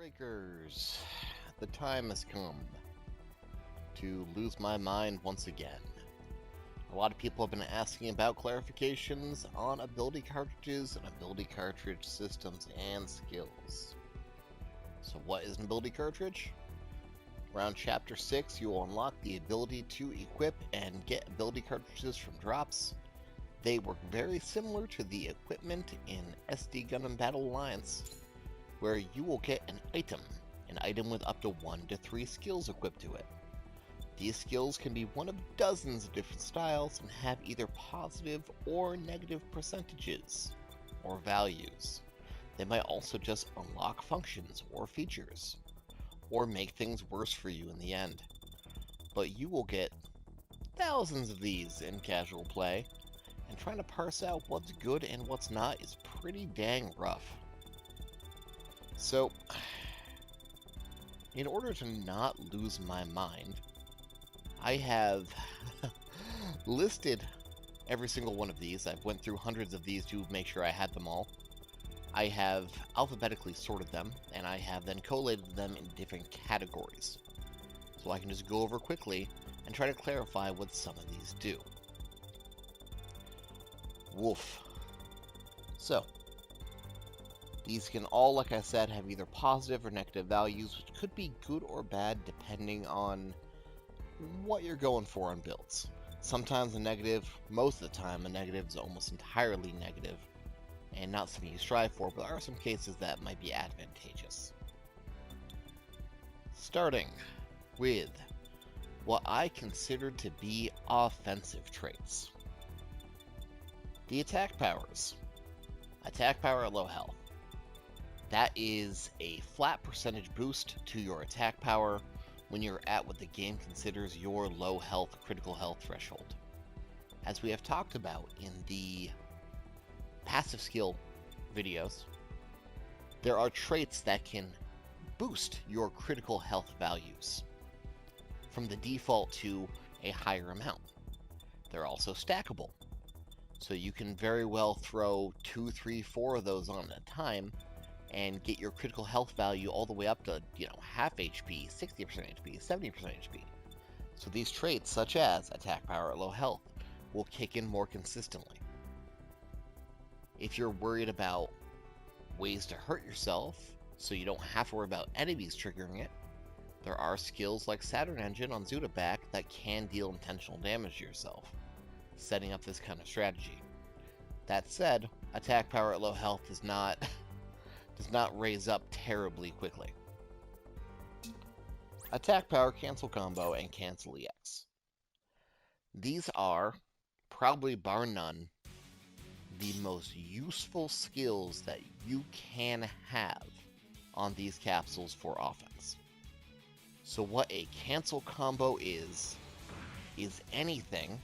Breakers, the time has come to lose my mind once again. A lot of people have been asking about clarifications on ability cartridges and ability cartridge systems and skills. So what is an ability cartridge? Around Chapter 6, you will unlock the ability to equip and get ability cartridges from drops. They work very similar to the equipment in SD Gundam Battle Alliance, where you will get an item with up to 1 to 3 skills equipped to it. These skills can be one of dozens of different styles and have either positive or negative percentages or values. They might also just unlock functions or features, or make things worse for you in the end. But you will get thousands of these in casual play, and trying to parse out what's good and what's not is pretty dang rough. So, in order to not lose my mind, I have listed every single one of these. I've went through hundreds of these to make sure I had them all. I have alphabetically sorted them, and I have then collated them in different categories. So I can just go over quickly and try to clarify what some of these do. Woof. So, these can all, like I said, have either positive or negative values, which could be good or bad depending on what you're going for on builds. Sometimes a negative, most of the time, a negative is almost entirely negative, and not something you strive for, but there are some cases that might be advantageous. Starting with what I consider to be offensive traits. The attack powers. Attack power at low health. That is a flat percentage boost to your attack power when you're at what the game considers your low health, critical health threshold. As we have talked about in the passive skill videos, there are traits that can boost your critical health values from the default to a higher amount. They're also stackable, so you can very well throw 2, 3, 4 of those on at a time and get your critical health value all the way up to, half HP, 60% HP, 70% HP. So these traits, such as attack power at low health, will kick in more consistently. If you're worried about ways to hurt yourself, so you don't have to worry about enemies triggering it, there are skills like Saturn Engine on Zudaback that can deal intentional damage to yourself, setting up this kind of strategy. That said, attack power at low health does not raise up terribly quickly. Attack power, cancel combo, and cancel EX. These are, probably bar none, the most useful skills that you can have on these capsules for offense. So what a cancel combo is anything.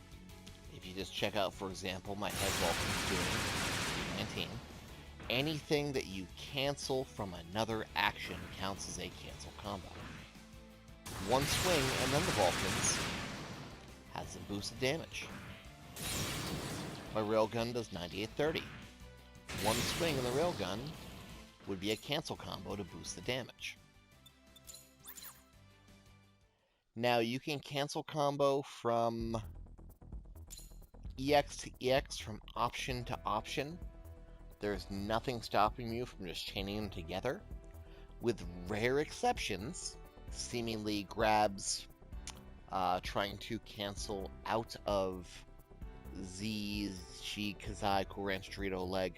If you just check out, for example, my head Vulcan's doing 19. Anything that you cancel from another action counts as a cancel combo. One swing and then the Vulcans has some boosted damage. My railgun does 9830. One swing in the railgun would be a cancel combo to boost the damage. Now you can cancel combo from EX to EX, from option to option. There's nothing stopping you from just chaining them together, with rare exceptions, seemingly grabs trying to cancel out of Z, G, Kazai, Cool Ranch, Dorito, Leg,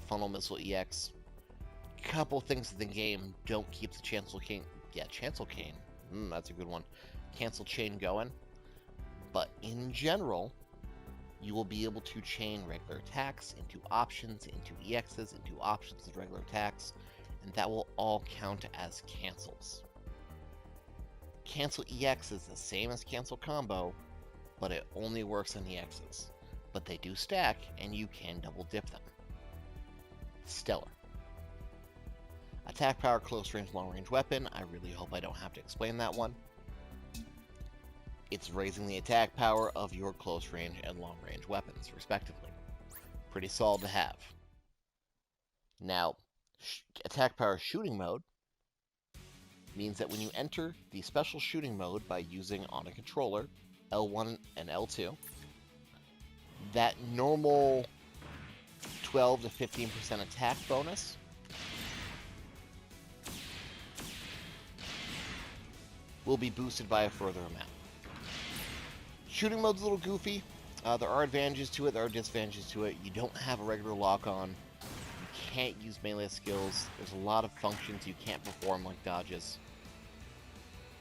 Funnel Missile EX. Couple things in the game don't keep the Chancel Cane. Yeah, Chancel Cane. That's a good one. Cancel chain going. But in general, you will be able to chain regular attacks into options, into EXs, into options and regular attacks, and that will all count as cancels. Cancel EX is the same as cancel combo, but it only works on EXs. But they do stack, and you can double dip them. Stellar. Attack power, close range, long range weapon. I really hope I don't have to explain that one. It's raising the attack power of your close range and long range weapons, respectively. Pretty solid to have. Now, attack power shooting mode means that when you enter the special shooting mode by using on a controller, L1 and L2, that normal 12 to 15% attack bonus will be boosted by a further amount. Shooting mode's a little goofy. There are advantages to it, there are disadvantages to it. You don't have a regular lock-on. You can't use melee skills. There's a lot of functions you can't perform, like dodges.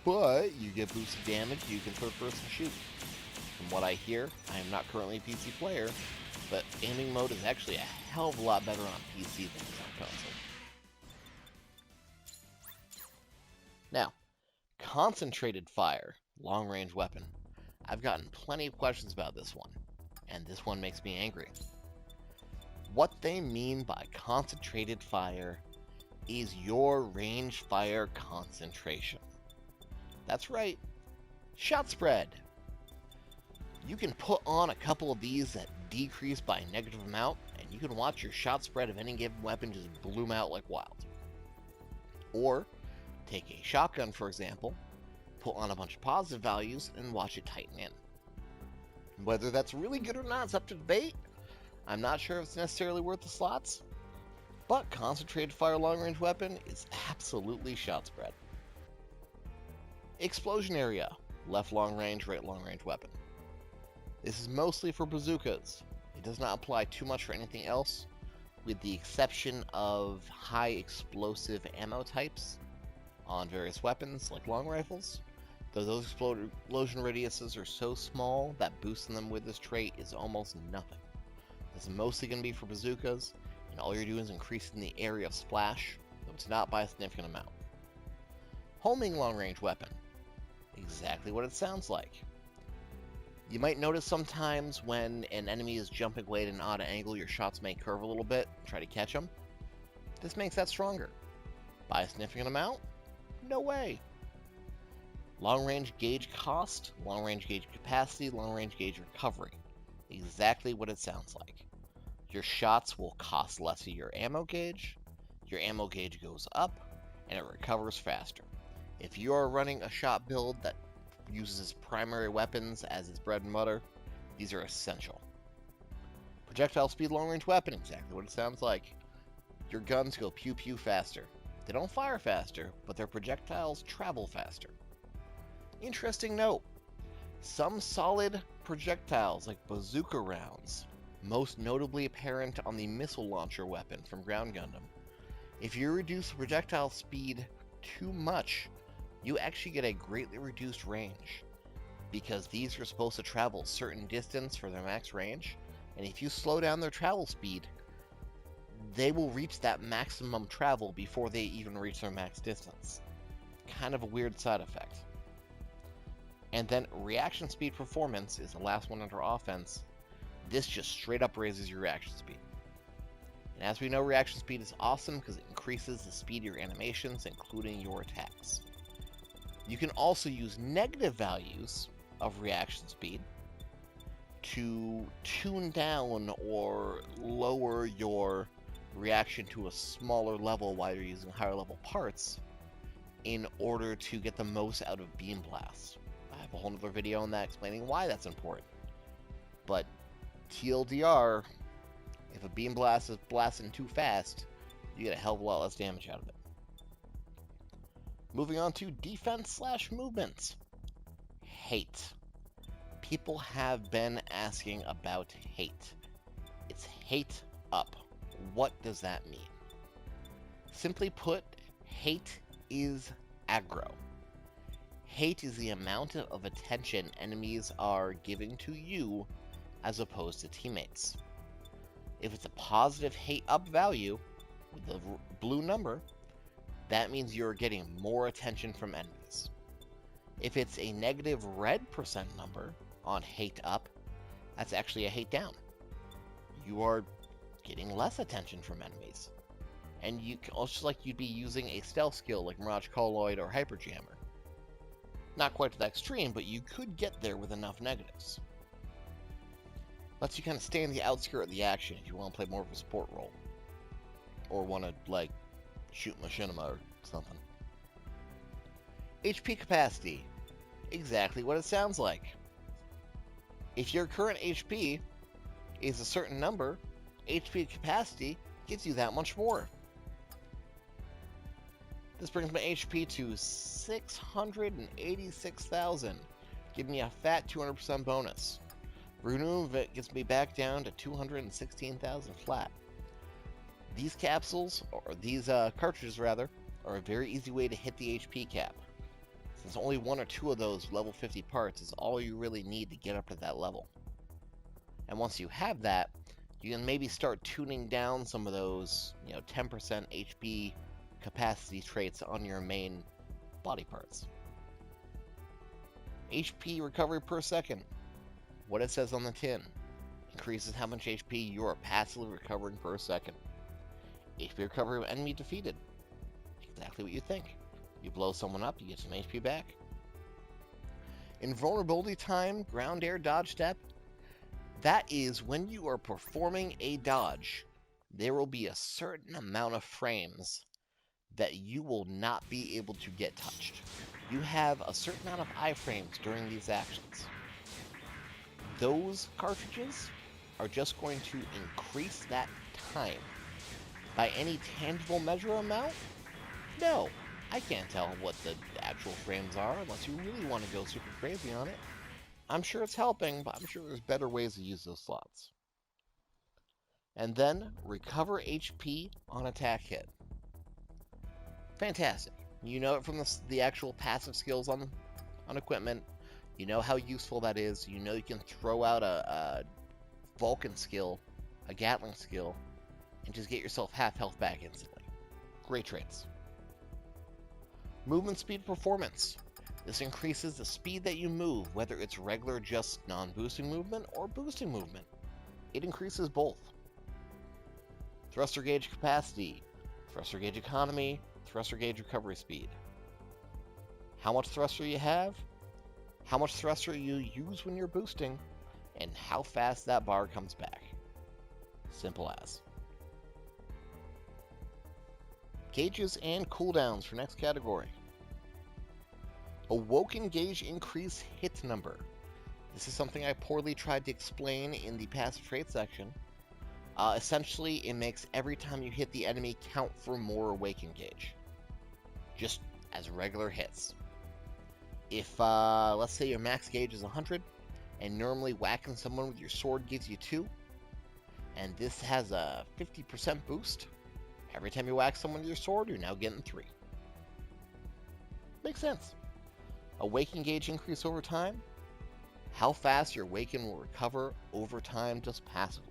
But you get boosted damage, you can third-person shoot. From what I hear, I am not currently a PC player, but aiming mode is actually a hell of a lot better on PC than it is on console. Now, concentrated fire, long-range weapon. I've gotten plenty of questions about this one, and this one makes me angry. What they mean by concentrated fire is your range fire concentration. That's right, shot spread. You can put on a couple of these that decrease by a negative amount, and you can watch your shot spread of any given weapon just bloom out like wild. Or, take a shotgun for example, put on a bunch of positive values, and watch it tighten in. Whether that's really good or not is up to debate. I'm not sure if it's necessarily worth the slots, but concentrated fire long-range weapon is absolutely shot spread. Explosion area, left long range, right long range weapon. This is mostly for bazookas. It does not apply too much for anything else, with the exception of high explosive ammo types on various weapons like long rifles. Though those explosion radiuses are so small that boosting them with this trait is almost nothing. This is mostly going to be for bazookas, and all you're doing is increasing the area of splash, though it's not by a significant amount. Homing long range weapon. Exactly what it sounds like. You might notice sometimes when an enemy is jumping away at an odd angle, your shots may curve a little bit and try to catch them. This makes that stronger. By a significant amount? No way. Long range gauge cost, long range gauge capacity, long range gauge recovery. Exactly what it sounds like. Your shots will cost less of your ammo gauge goes up, and it recovers faster. If you are running a shot build that uses primary weapons as its bread and butter, these are essential. Projectile speed long range weapon, exactly what it sounds like. Your guns go pew pew faster. They don't fire faster, but their projectiles travel faster. Interesting note, some solid projectiles like bazooka rounds, most notably apparent on the missile launcher weapon from Ground Gundam, if you reduce the projectile speed too much, you actually get a greatly reduced range, because these are supposed to travel a certain distance for their max range, and if you slow down their travel speed, they will reach that maximum travel before they even reach their max distance. Kind of a weird side effect. And then reaction speed performance is the last one under offense. This just straight up raises your reaction speed. And as we know, reaction speed is awesome because it increases the speed of your animations, including your attacks. You can also use negative values of reaction speed to tune down or lower your reaction to a smaller level while you're using higher level parts in order to get the most out of beam blasts. I have a whole other video on that explaining why that's important. But TLDR, if a beam blast is blasting too fast, you get a hell of a lot less damage out of it. Moving on to defense/movement. Hate. People have been asking about hate. It's hate up. What does that mean? Simply put, hate is aggro. Hate is the amount of attention enemies are giving to you as opposed to teammates. If it's a positive hate up value with the blue number, that means you're getting more attention from enemies. If it's a negative red percent number on hate up, that's actually a hate down. You are getting less attention from enemies. And you also, like you'd be using a stealth skill like Mirage Colloid or Hyper Jammer. Not quite to that extreme, but you could get there with enough negatives. Lets you kind of stay in the outskirt of the action if you want to play more of a support role. Or want to, like, shoot machinima or something. HP capacity. Exactly what it sounds like. If your current HP is a certain number, HP capacity gives you that much more. This brings my HP to 686,000, giving me a fat 200% bonus. Remove it gets me back down to 216,000 flat. These capsules, or these cartridges rather, are a very easy way to hit the HP cap, since only one or two of those level 50 parts is all you really need to get up to that level. And once you have that, you can maybe start tuning down some of those, 10% HP capacity traits on your main body parts. HP recovery per second. What it says on the tin increases how much HP you are passively recovering per second. HP recovery of enemy defeated. Exactly what you think. You blow someone up, you get some HP back. Invulnerability time, ground air dodge step. That is when you are performing a dodge, there will be a certain amount of frames that you will not be able to get touched. You have a certain amount of iframes during these actions. Those cartridges are just going to increase that time. By any tangible measure amount? No, I can't tell what the actual frames are unless you really want to go super crazy on it. I'm sure it's helping, but I'm sure there's better ways to use those slots. And then, recover HP on attack hit. Fantastic. You know it from the actual passive skills on equipment. You know how useful that is. You know you can throw out a Vulcan skill, a Gatling skill, and just get yourself half health back instantly. Great traits. Movement speed performance. This increases the speed that you move, whether it's regular just non-boosting movement or boosting movement. It increases both. Thruster gauge capacity, thruster gauge economy, thruster gauge recovery speed. How much thruster you have, how much thruster you use when you're boosting, and how fast that bar comes back. Simple as. Gauges and cooldowns for next category. Awoken gauge increase hit number. This is something I poorly tried to explain in the passive trait section. Essentially, it makes every time you hit the enemy count for more awaken gauge. Just as regular hits. If, let's say your max gauge is 100, and normally whacking someone with your sword gives you 2, and this has a 50% boost, every time you whack someone with your sword, you're now getting 3. Makes sense. Awaken gauge increase over time. How fast your awaken will recover over time just passively.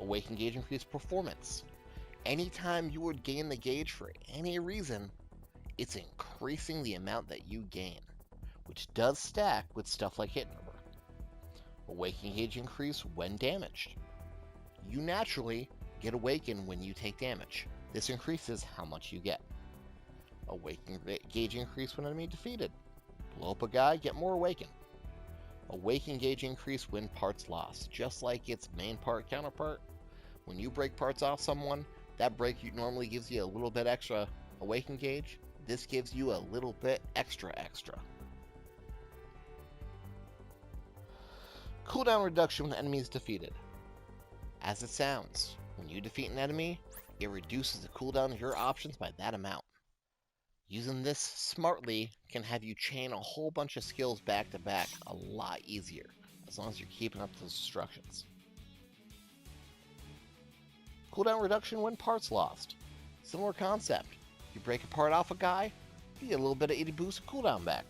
Awaken gauge increase performance. Anytime you would gain the gauge for any reason, it's increasing the amount that you gain, which does stack with stuff like hit number. Awaken gauge increase when damaged. You naturally get awaken when you take damage. This increases how much you get. Awaken gauge increase when enemy defeated. Blow up a guy, get more awaken. Awaken gauge increase when parts lost. Just like its main part counterpart, when you break parts off someone, that break normally gives you a little bit extra awaken gauge. This gives you a little bit extra. Cooldown reduction when enemies defeated. As it sounds, when you defeat an enemy, it reduces the cooldown of your options by that amount. Using this smartly can have you chain a whole bunch of skills back to back a lot easier, as long as you're keeping up those instructions. Cooldown reduction when parts lost. Similar concept. You break a part off a guy, you get a little bit of 80 boost of cooldown back.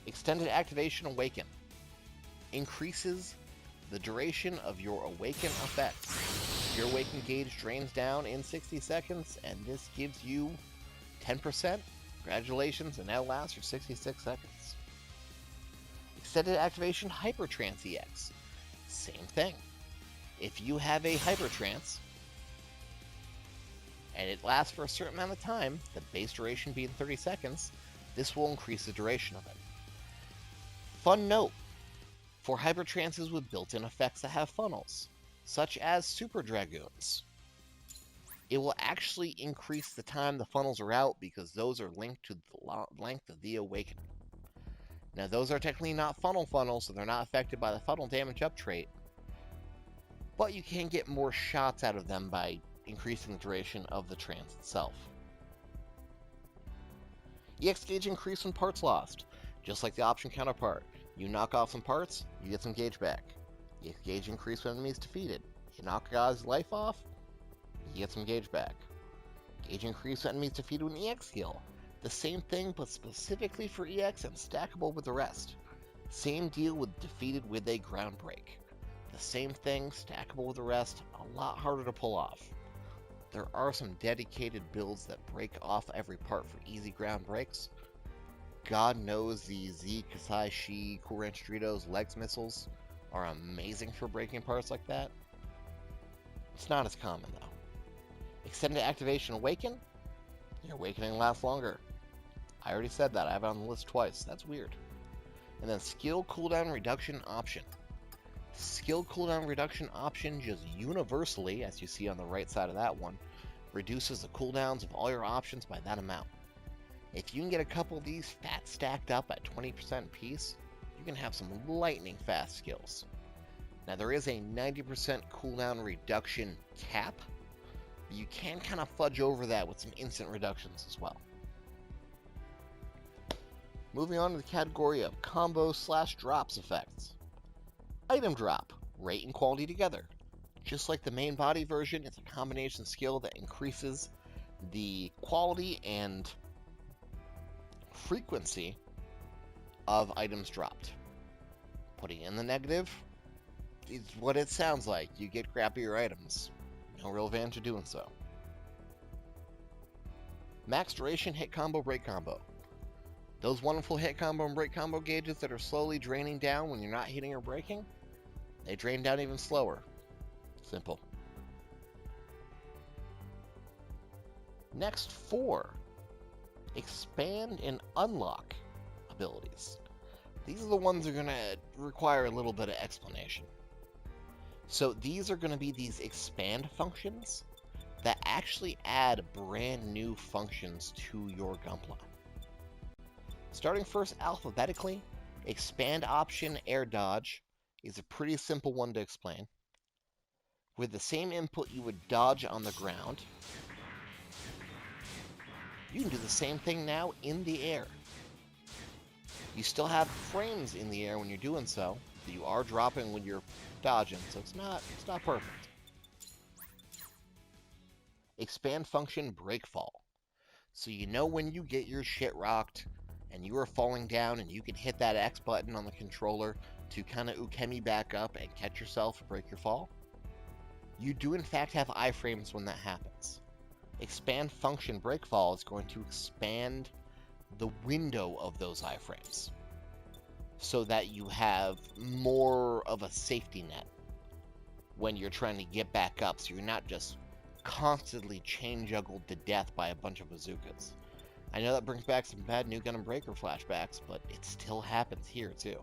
Extended activation awaken. Increases the duration of your awaken effects. Your awaken gauge drains down in 60 seconds, and this gives you 10%. Congratulations, and now lasts for 66 seconds. Extended activation Hyper Trance EX. Same thing. If you have a Hyper Trance, and it lasts for a certain amount of time, the base duration being 30 seconds, this will increase the duration of it. Fun note, for Hyper Trances with built-in effects that have funnels, such as Super Dragoons. it will actually increase the time the funnels are out because those are linked to the length of the awakening. Now, those are technically not funnels, so they're not affected by the funnel damage up trait, but you can get more shots out of them by increasing the duration of the trance itself. EX gauge increase when parts lost. Just like the option counterpart, you knock off some parts, you get some gauge back. EX gauge increase when enemies defeated. You knock a guy's life off, you get some gauge back. Gauge increase when enemies defeated with an EX skill. The same thing, but specifically for EX and stackable with the rest. Same deal with defeated with a ground break. The same thing, stackable with the rest, a lot harder to pull off. There are some dedicated builds that break off every part for easy ground breaks. God knows the Z, Kasai, Shi, Cool Ranch Doritos, Legs missiles are amazing for breaking parts like that. It's not as common though. Extended activation awaken, your awakening lasts longer. I already said that, I have it on the list twice, that's weird. And then skill cooldown reduction option. Skill cooldown reduction option just universally, as you see on the right side of that one, reduces the cooldowns of all your options by that amount. If you can get a couple of these fat stacked up at 20% apiece, you can have some lightning fast skills. Now there is a 90% cooldown reduction cap, but you can kind of fudge over that with some instant reductions as well. Moving on to the category of combo/drops effects. Item drop, rate and quality together. Just like the main body version, it's a combination skill that increases the quality and frequency of items dropped. Putting in the negative is what it sounds like. You get crappier items. No real advantage to doing so. Max duration hit combo, break combo. Those wonderful hit combo and break combo gauges that are slowly draining down when you're not hitting or breaking, they drain down even slower. Simple. Next, 4. Expand and unlock abilities. These are the ones that are going to require a little bit of explanation. So these are going to be these expand functions that actually add brand new functions to your Gunpla. Starting first alphabetically, expand option air dodge is a pretty simple one to explain. With the same input you would dodge on the ground, you can do the same thing now in the air. You still have frames in the air when you're doing so, but you are dropping when you're dodging, so it's not perfect. Expand function break fall. So you know when you get your shit rocked and you are falling down and you can hit that X button on the controller to kind of ukemi back up and catch yourself and break your fall. You do in fact have iframes when that happens. Expand function break fall is going to expand the window of those iframes so that you have more of a safety net when you're trying to get back up, so you're not just constantly chain juggled to death by a bunch of bazookas. I know that brings back some bad New Gundam Breaker flashbacks, but it still happens here too.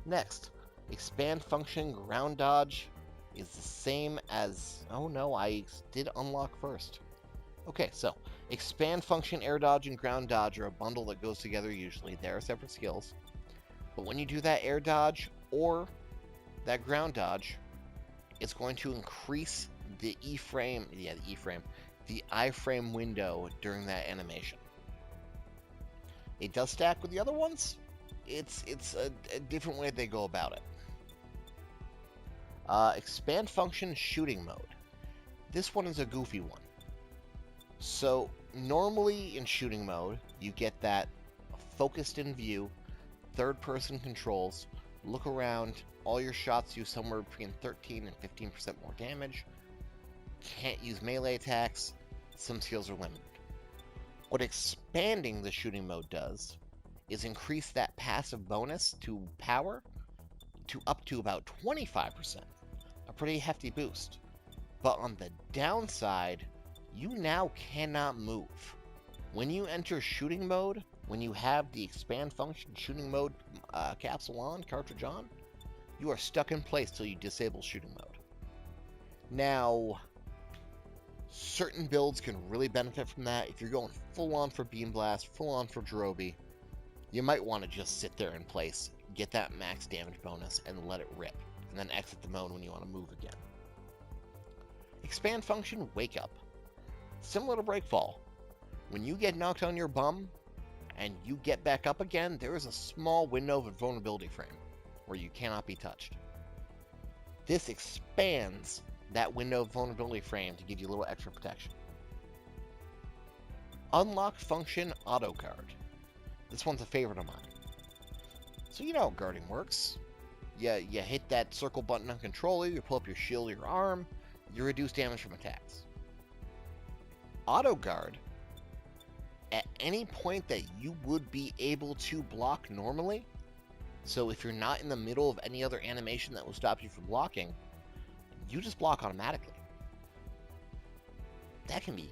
Next, expand function ground dodge is the same as... oh no, I did unlock first. Okay, so expand function air dodge and ground dodge are a bundle that goes together usually. They are separate skills. But when you do that air dodge or that ground dodge, it's going to increase the iframe window during that animation. It does stack with the other ones. It's a different way they go about it. Expand function shooting mode. This one is a goofy one. So normally in shooting mode, you get that focused in view, third person controls, look around, all your shots do somewhere between 13 and 15% more damage, can't use melee attacks, some skills are limited. What expanding the shooting mode does is increase that passive bonus to power to up to about 25%, a pretty hefty boost. But on the downside, you now cannot move. When you enter shooting mode, when you have the expand function shooting mode cartridge on, you are stuck in place till you disable shooting mode. Now, certain builds can really benefit from that. If you're going full on for Beam Blast, full on for Jirobi, you might want to just sit there in place, get that max damage bonus, and let it rip, and then exit the mode when you want to move again. Expand function, Wake Up. Similar to Breakfall, when you get knocked on your bum and you get back up again, there is a small window of invulnerability frame where you cannot be touched. This expands that window of vulnerability frame to give you a little extra protection. Unlock function, Auto Guard. This one's a favorite of mine. So you know how guarding works. You hit that circle button on controller, you pull up your shield or your arm, you reduce damage from attacks. Auto Guard, at any point that you would be able to block normally, so if you're not in the middle of any other animation that will stop you from blocking, you just block automatically. That can be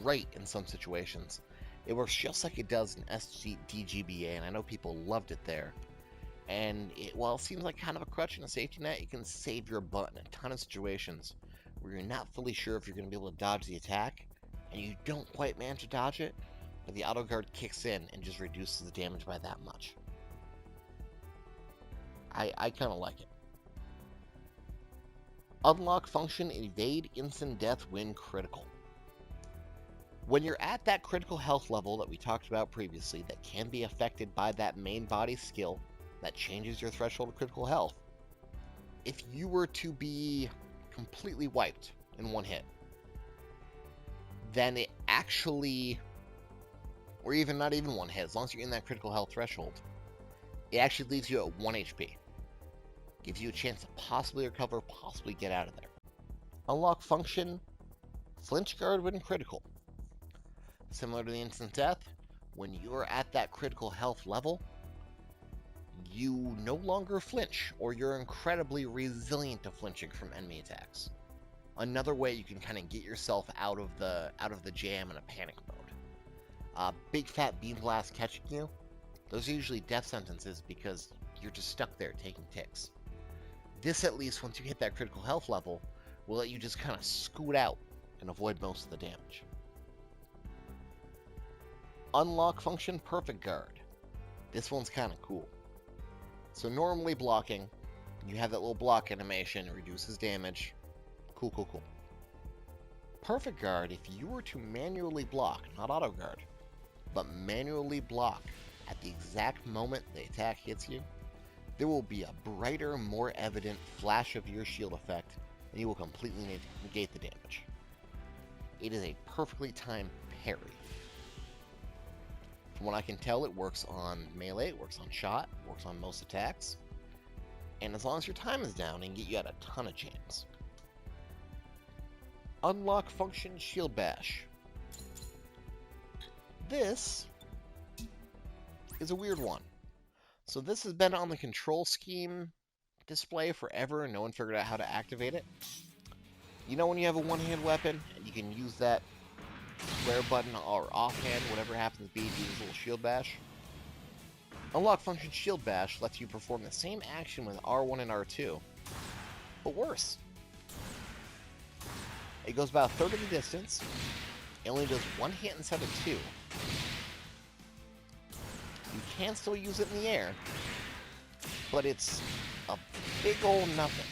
great in some situations. It works just like it does in SDGBA, and I know people loved it there. And while it seems like kind of a crutch and a safety net, it can save your butt in a ton of situations where you're not fully sure if you're going to be able to dodge the attack, and you don't quite manage to dodge it, but the auto guard kicks in and just reduces the damage by that much. I kind of like it. Unlock function, Evade Instant Death when critical. When you're at that critical health level that we talked about previously that can be affected by that main body skill that changes your threshold of critical health, if you were to be completely wiped in one hit, then it actually, or even not even one hit, as long as you're in that critical health threshold, it actually leaves you at 1 HP. Gives you a chance to possibly recover, possibly get out of there. Unlock function, Flinch Guard when critical. Similar to the instant death, when you're at that critical health level, you no longer flinch, or you're incredibly resilient to flinching from enemy attacks. Another way you can kind of get yourself out of the jam in a panic mode. Big fat beam blast catching you, those are usually death sentences because you're just stuck there taking ticks. This, at least, once you hit that critical health level, will let you just kind of scoot out and avoid most of the damage. Unlock function, Perfect Guard. This one's kind of cool. So normally blocking, you have that little block animation, it reduces damage. Cool, cool, cool. Perfect Guard, if you were to manually block, not auto guard, but manually block at the exact moment the attack hits you, there will be a brighter, more evident flash of your shield effect, and you will completely negate the damage. It is a perfectly timed parry. From what I can tell, it works on melee, it works on shot, it works on most attacks, and as long as your time is down, it can get you out a ton of jams. Unlock function, Shield Bash. This is a weird one. So this has been on the control scheme display forever, and no one figured out how to activate it. You know when you have a one-hand weapon, and you can use that square button or offhand, whatever happens to be, do this little shield bash? Unlock function Shield Bash lets you perform the same action with R1 and R2, but worse. It goes about a third of the distance, it only does one hit instead of two. You can still use it in the air, but it's a big ol' nothing.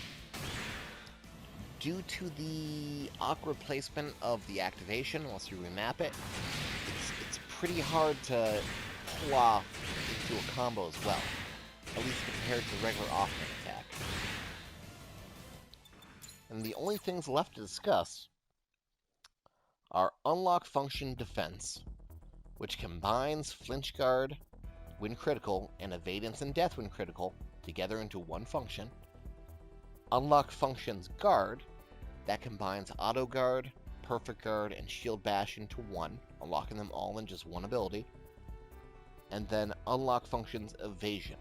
Due to the awkward placement of the activation, unless you remap it, it's pretty hard to pull off into a combo as well, at least compared to the regular offhand attack. And the only things left to discuss are Unlock Function Defense, which combines Flinch Guard when critical and Evade Instant Death when critical together into one function. Unlock Functions Guard, that combines Auto Guard, Perfect Guard, and Shield Bash into one, unlocking them all in just one ability. And then Unlock Functions Evasion,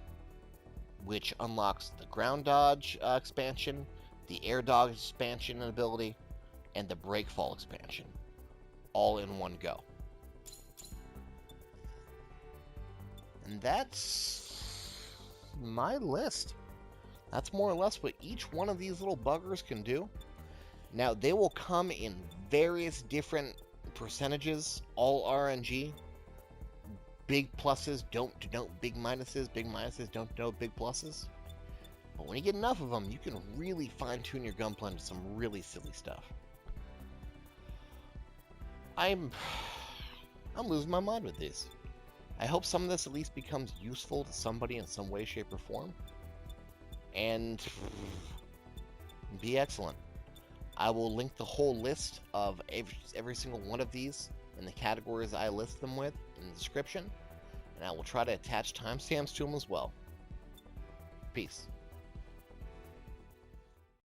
which unlocks the Ground Dodge expansion, the Air Dodge expansion and ability, and the Breakfall expansion, all in one go. And that's my list. That's more or less what each one of these little buggers can do. Now, they will come in various different percentages, all RNG. Big pluses don't denote big minuses don't denote big pluses. But when you get enough of them, you can really fine-tune your gunpla into some really silly stuff. I'm losing my mind with these. I hope some of this at least becomes useful to somebody in some way, shape, or form. And be excellent. I will link the whole list of every single one of these in the categories I list them with in the description, and I will try to attach timestamps to them as well. Peace.